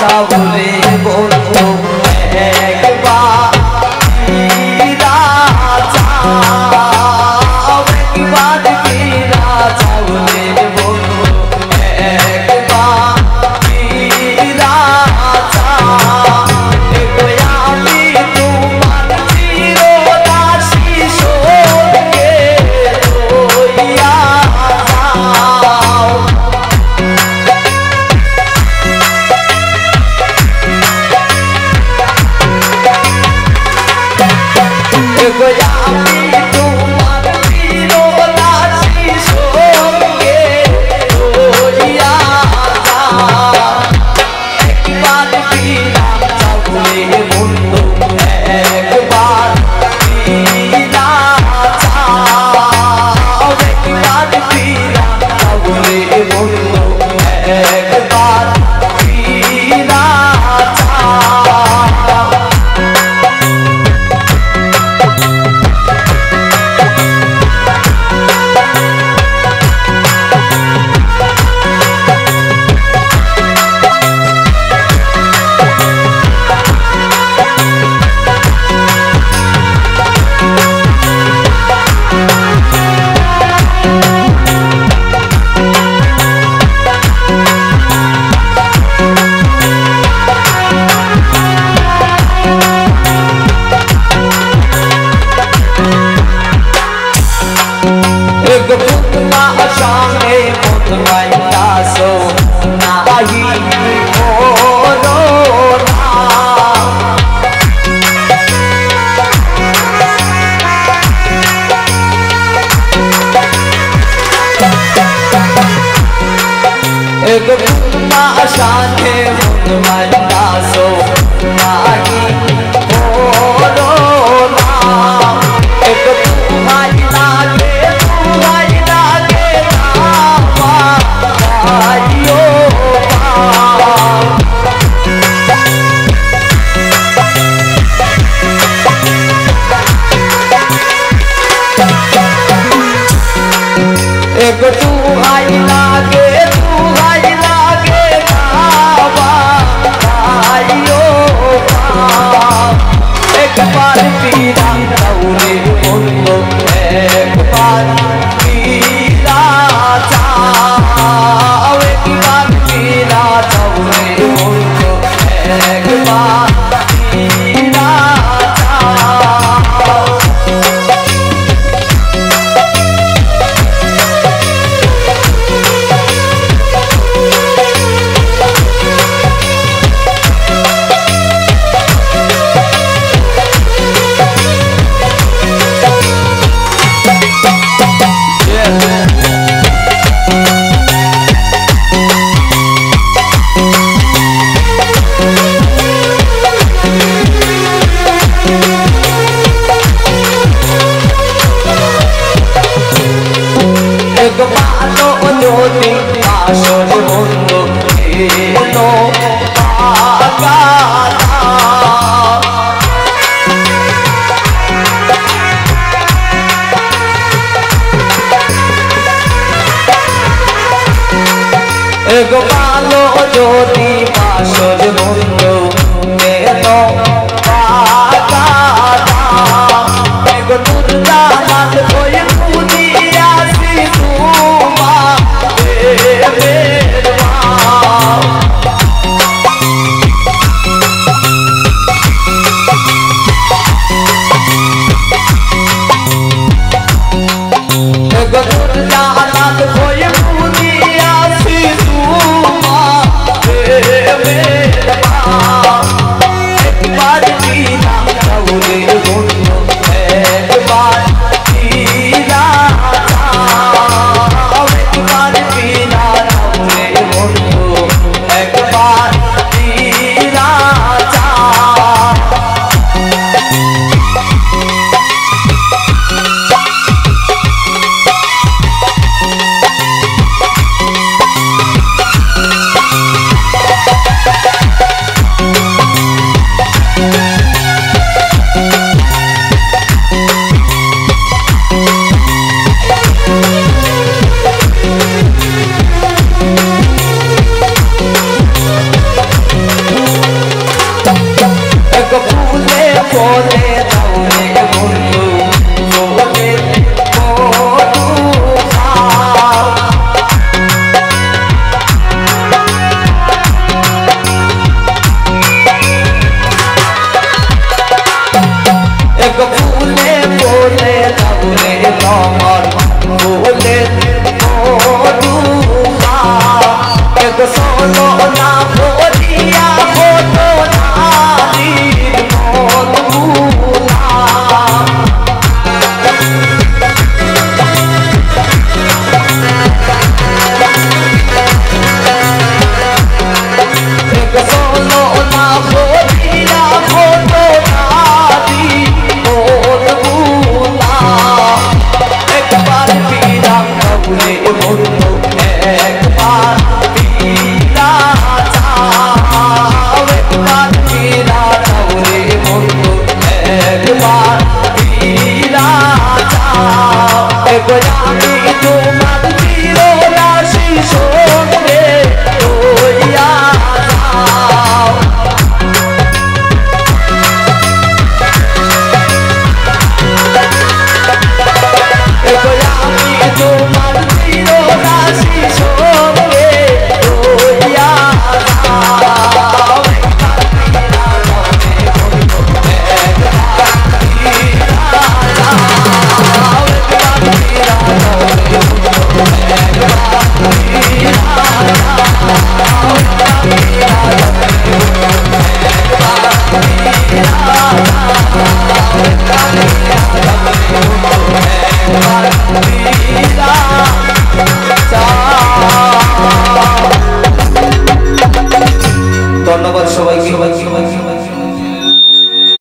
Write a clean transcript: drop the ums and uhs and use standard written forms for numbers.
চাউলে বন্ধু একবার ফিরা যাও, একবার ফিরা চাউলে বন্ধু একবার ফিরা যাও। দেখো আমি তোমার চিরদাসী সঙ্গে লইয়া যাও। দেখো আমি তোমার চিরদাসী সঙ্গে লইয়া যাও। একবার ফিরা চাউলে বন্ধু একবার ফিরা যাও, একবার ফিরা চাউলে বন্ধু একবার ফিরা যাও। एक पुतना शाने मुतमैना सो नाही मोरो एक पुतना शाने मुतमैना सो नाही मोरो एक तुम्हारी लागे एक तू आई लागे बाबा भाइयो एक बार पीरा चाउले बंधु एक बार पीरा जाओ, एक बार पीरा चाउले बंधु एक बार पीरा जाओ। एक बालो ज्योति आशर बंधु एलो आगाता, एक बालो ज्योति आशर बंधु एलो आगाता, एक दुर्गा नाथ कोई पूजिया एक बार সোলো না ভরিয়া হতো নারীর মন ভুলা সোলো না ভরিয়া হতো নারীর মন ভুলা একবার বিরাম বলে বলতো একবার বিরা যাও একবার বিরা বলে বলতো একবার বিরা যাও একবার আমি তোমার চিররাশি সঙ্গে রইয়া যাও তোমার চিররাশি সঙ্গে রইয়া যাও ধন্যবাদ সবাইকে।